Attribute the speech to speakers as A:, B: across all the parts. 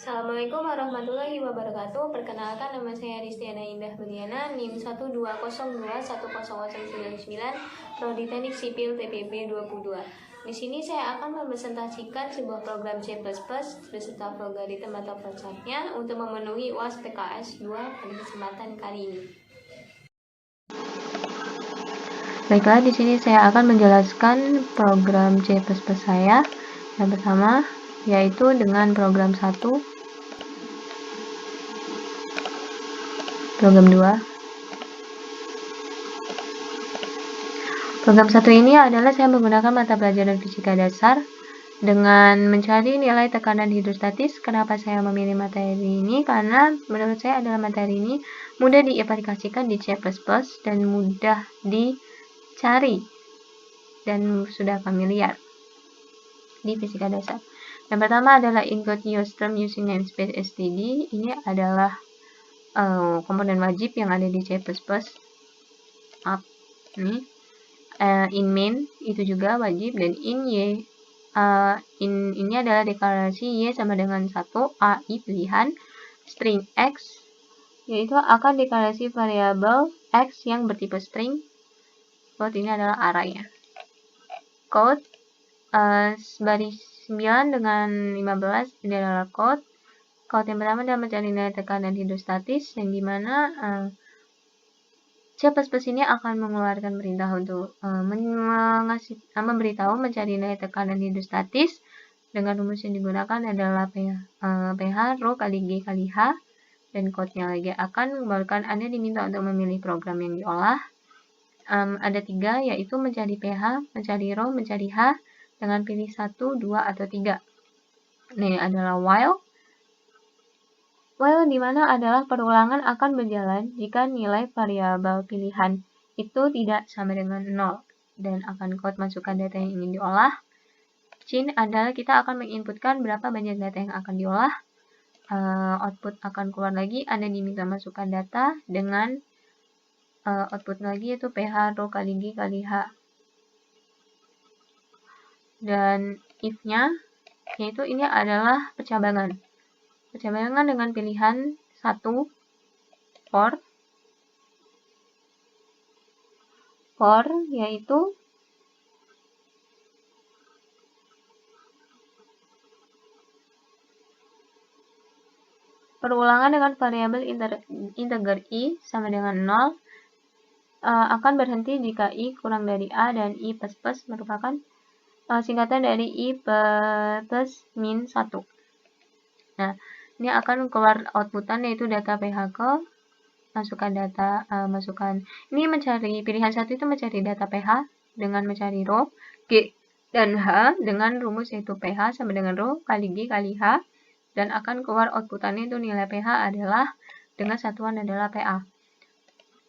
A: Assalamualaikum warahmatullahi wabarakatuh. Perkenalkan, nama saya Ristiana Indah Beliana, NIM 120210099, Prodi Teknik Sipil TPB 22. Di sini saya akan mempresentasikan sebuah program C++ beserta logaritma atau flowchartnya untuk memenuhi UAS PKS 2 pada kesempatan kali ini.
B: Baiklah, di sini saya akan menjelaskan program C++ saya. Yang pertama yaitu dengan program 1, program 2. Program 1 ini adalah saya menggunakan mata pelajaran fisika dasar dengan mencari nilai tekanan hidrostatis. Kenapa saya memilih materi ini? Karena menurut saya adalah materi ini mudah diaplikasikan di C++ dan mudah dicari dan sudah familiar di fisika dasar. Yang pertama adalah include Neostrum using namespace std. Ini adalah komponen wajib yang ada di C++. In main itu juga wajib, dan in ini adalah deklarasi y sama dengan 1, ai pilihan, string x yaitu akan deklarasi variabel x yang bertipe string. Code ini adalah arraynya. Code baris 9 dengan 15 ini adalah code. Code yang pertama adalah mencari nilai tekanan hidrostatis, yang dimana C++ ini akan mengeluarkan perintah untuk memberitahu mencari nilai tekanan hidrostatis dengan rumus yang digunakan adalah pH rho kali G kali H, dan code-nya lagi akan mengeluarkan Anda diminta untuk memilih program yang diolah. Ada 3, yaitu mencari pH, mencari rho, mencari H dengan pilih 1, 2, atau 3. Ini adalah while. While dimana adalah perulangan akan berjalan jika nilai variabel pilihan itu tidak sama dengan 0, dan akan code masukkan data yang ingin diolah. Chin adalah kita akan menginputkan berapa banyak data yang akan diolah. Output akan keluar lagi, Anda diminta masukkan data dengan output lagi yaitu pH rho kali G kali H. Dan if-nya yaitu ini adalah percabangan. Percabangan dengan pilihan 1 for yaitu perulangan dengan variabel integer i sama dengan 0 akan berhenti jika i kurang dari a, dan i plus merupakan singkatan dari i plus min 1. Nah, ini akan keluar outputan yaitu data pH ke masukkan data ini mencari pilihan 1 itu mencari data pH dengan mencari rho, G dan H dengan rumus yaitu pH sama dengan rho kali G kali H, dan akan keluar outputannya itu nilai pH adalah dengan satuan adalah PA.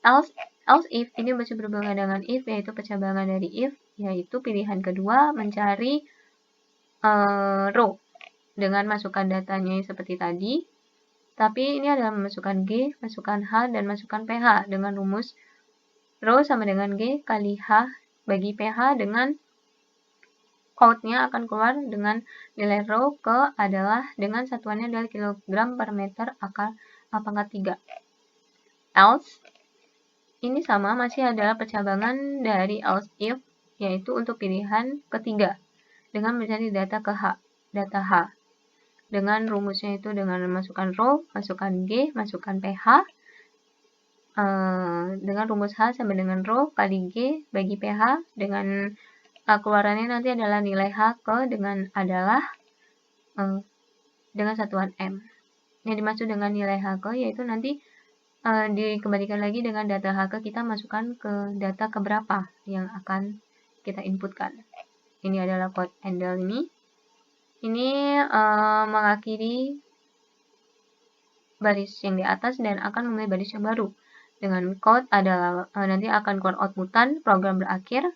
B: Else if ini masih berhubungan dengan if, yaitu percabangan dari if, yaitu pilihan kedua mencari rho dengan masukkan datanya seperti tadi, tapi ini adalah masukkan G, masukkan H, dan masukkan pH dengan rumus rho sama dengan G kali H bagi pH, dengan code-nya akan keluar dengan nilai rho ke adalah dengan satuannya adalah kilogram per meter pangkat 3. Else ini sama, masih adalah percabangan dari else if, yaitu untuk pilihan ketiga dengan mencari data H dengan rumusnya itu dengan masukkan rho, masukkan G, masukkan pH dengan rumus H sama dengan rho kali G bagi pH, dengan keluarannya nanti adalah nilai H ke dengan adalah dengan satuan M. Yang dimaksud dengan nilai H ke yaitu nanti dikembalikan lagi dengan data H ke, kita masukkan ke data keberapa yang akan kita inputkan. Ini adalah code handle ini. Ini mengakhiri baris yang di atas dan akan memulai baris yang baru. Dengan code adalah nanti akan keluar outputan program berakhir.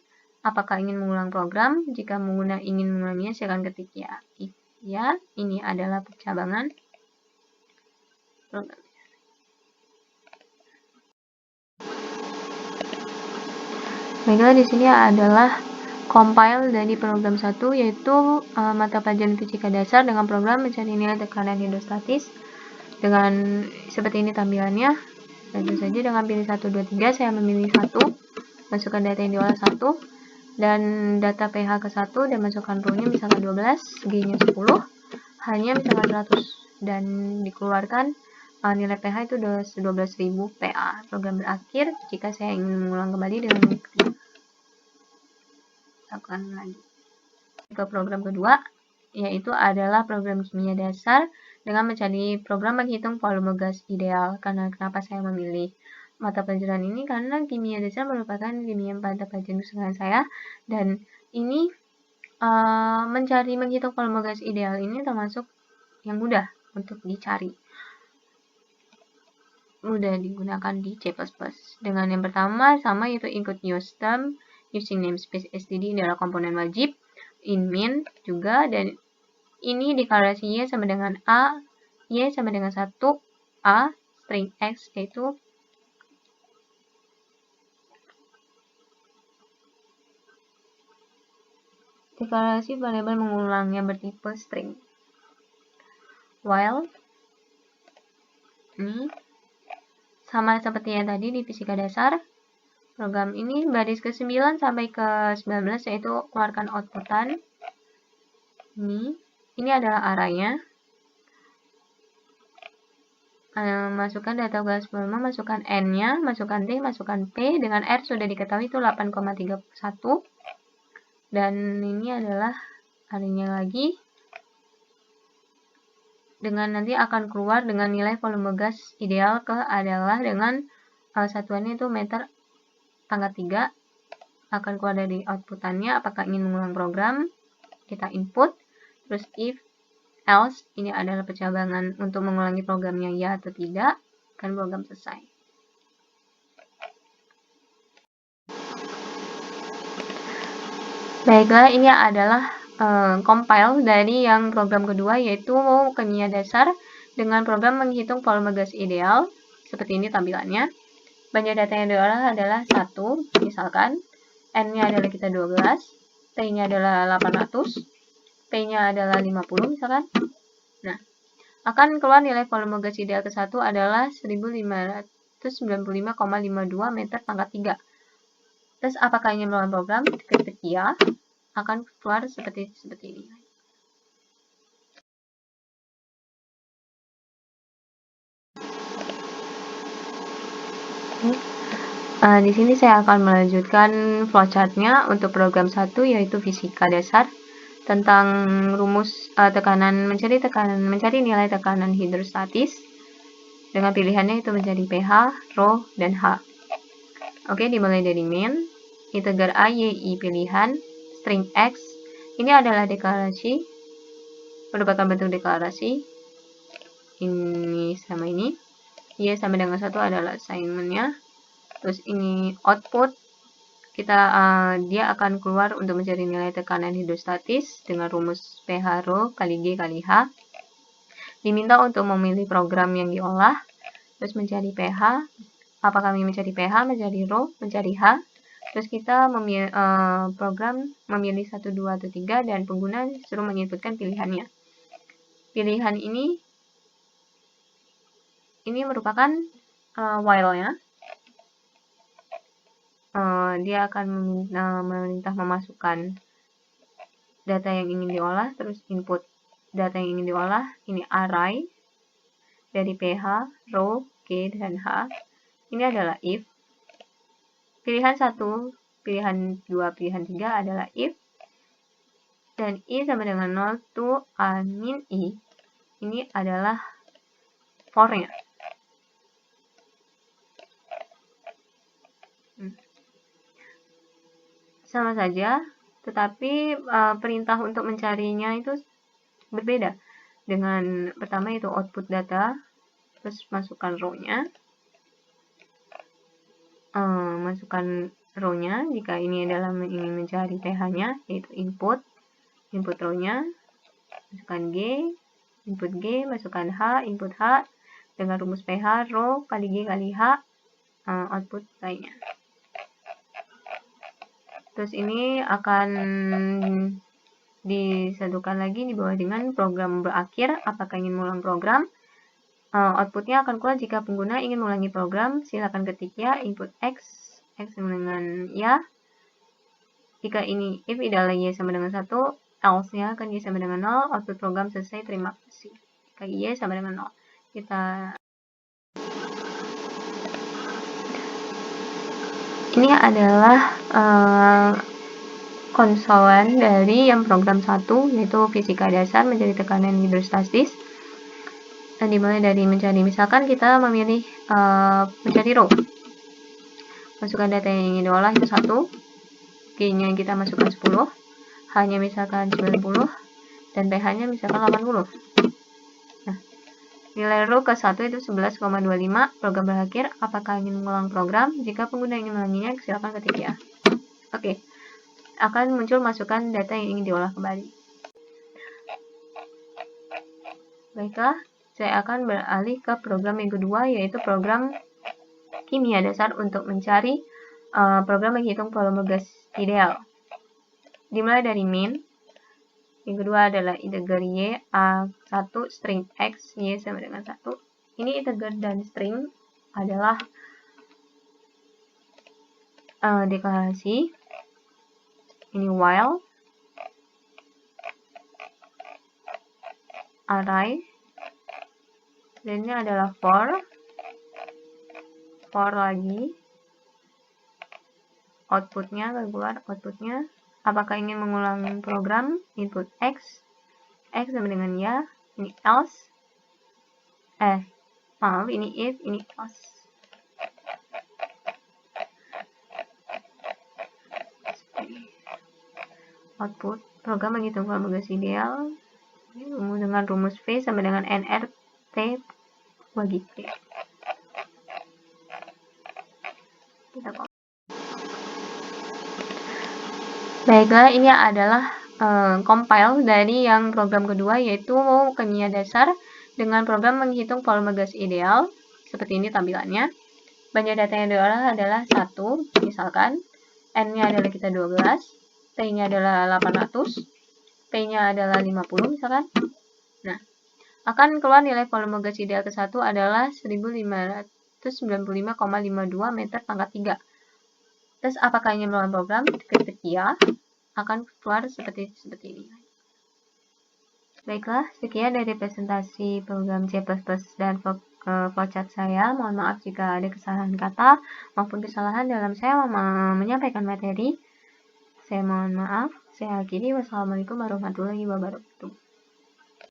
B: Apakah ingin mengulang program? Jika ingin mengulangnya, silakan ketik ya. If ya, ini adalah percabangan program. Baiklah, di sini adalah compile dari program 1 yaitu mata pelajaran fisika dasar dengan program mencari nilai tekanan hidrostatis dengan seperti ini tampilannya. Tentu saja dengan pilih 1, 2, 3 saya memilih 1, masukkan data yang diolah 1 dan data pH ke 1 dan masukkan rho-nya misalkan 12, G-nya 10, H-nya misalkan 100 dan dikeluarkan nilai pH itu 12.000 PA. Program berakhir. Jika saya ingin mengulang kembali dengan akan lanjut ke program kedua, yaitu adalah program kimia dasar dengan mencari program menghitung volume gas ideal. Kenapa saya memilih mata pelajaran ini? Karena kimia dasar merupakan kimia mata pelajaran kesukaan saya, dan ini mencari menghitung volume gas ideal ini termasuk yang mudah untuk dicari, mudah digunakan di C++. Dengan yang pertama sama, yaitu include use term using namespace std, ini adalah komponen wajib. In min juga, dan ini deklarasi Y sama dengan A, Y sama dengan 1, A, string X, yaitu deklarasi variabel mengulang yang bertipe string. While ini sama seperti yang tadi di fisika dasar. Program ini baris ke-9 sampai ke-19 yaitu keluarkan outputan. Ini adalah arraynya. Masukkan data gas volume, masukkan N-nya, masukkan T, masukkan P, dengan R sudah diketahui itu 8,31. Dan ini adalah arraynya lagi. Dengan nanti akan keluar dengan nilai volume gas ideal adalah dengan satuannya itu meter pangkat 3, akan keluar dari outputannya. Apakah ingin mengulang program, kita input, terus if, else, ini adalah percabangan untuk mengulangi programnya ya atau tidak, kan program selesai. Baiklah, ini adalah compile dari yang program kedua, yaitu kimia dasar dengan program menghitung volume gas ideal. Seperti ini tampilannya. Banyak data yang diolah adalah 1, misalkan N-nya adalah kita 12, T-nya adalah 800, P-nya adalah 50 misalkan. Nah, akan keluar nilai volume gas ideal ke 1 adalah 1595,52 meter pangkat 3. Terus apakah ingin melakukan program? Ketik ya, akan keluar seperti ini. Di sini saya akan melanjutkan flowchartnya untuk program 1, yaitu fisika dasar tentang rumus mencari nilai tekanan hidrostatis dengan pilihannya itu mencari pH, rho, dan H. Oke, dimulai dari min, integer A, Y, I pilihan, string X, ini adalah deklarasi, merupakan bentuk deklarasi, ini sama ini, Y sama dengan 1 adalah assignmentnya. Terus ini output, dia akan keluar untuk mencari nilai tekanan hidrostatis dengan rumus pH rho kali G kali H. Diminta untuk memilih program yang diolah, terus mencari pH. Apakah kami mencari pH, mencari rho, mencari H. Terus kita program memilih 1, 2, atau 3, dan pengguna disuruh menginputkan pilihannya. Pilihan ini merupakan while-nya. Dia akan meminta memasukkan data yang ingin diolah, terus input data yang ingin diolah. Ini array dari pH, rho, G, dan H. Ini adalah if. Pilihan 1, pilihan 2, pilihan 3 adalah if. Dan I sama dengan 0 to A min I. Ini adalah for-nya. Sama saja, tetapi perintah untuk mencarinya itu berbeda. Dengan pertama itu output data, terus masukkan row-nya, jika ini adalah ingin mencari pH-nya, yaitu input row-nya, masukkan G, input G, masukkan H, input H, dengan rumus pH rho kali G kali H, output lainnya. Terus ini akan disatukan lagi di bawah dengan program berakhir. Apakah ingin mengulang program? Outputnya akan keluar jika pengguna ingin mengulangi program. Silakan ketik ya, input X sama dengan ya. Jika ini if adalah y sama dengan 1, else-nya akan y sama dengan 0, output program selesai, terima kasih. Jika y sama dengan 0. Ini adalah konsolan dari yang program 1, yaitu fisika dasar mencari tekanan hidrostatis. Dan dimulai dari mencari, misalkan kita memilih mencari rho. Masukkan data yang ingin diolah itu 1, G-nya kita masukkan 10, H-nya misalkan 90, dan pH-nya misalkan 80. Nah, nilai rho ke 1 itu 11,25, program berakhir. Apakah ingin mengulang program? Jika pengguna ingin mengulanginya, silakan ketik ya. Oke. Akan muncul masukan data yang ingin diolah kembali. Baiklah, saya akan beralih ke program yang kedua, yaitu program kimia dasar untuk mencari program menghitung volume gas ideal. Dimulai dari min. Yang kedua adalah integer y, A1 string x, y sama dengan 1. Ini integer dan string adalah deklarasi. Ini while, array, dan ini adalah for lagi, outputnya keluar, outputnya apakah ingin mengulang program, input x sama dengan ya, ini else, maaf, ini if, ini else. Output program menghitung volume gas ideal dengan rumus V sama dengan nRT bagi T. Baiklah, ini adalah compile dari yang program kedua, yaitu kimia dasar dengan program menghitung volume gas ideal. Seperti ini tampilannya. Banyak data yang diolah adalah 1, misalkan N-nya adalah kita 12, T-nya adalah 800, P-nya adalah 50 misalkan. Nah, akan keluar nilai volume gas ideal ke 1 adalah 1595,52 meter pangkat 3. Terus apakah ingin melakukan program? Ketik ya, akan keluar seperti ini. Baiklah, sekian dari presentasi program C++ dan flowchart saya. Mohon maaf jika ada kesalahan kata maupun kesalahan dalam saya menyampaikan materi. Saya mohon maaf. Saya akhiri. Wassalamualaikum warahmatullahi wabarakatuh.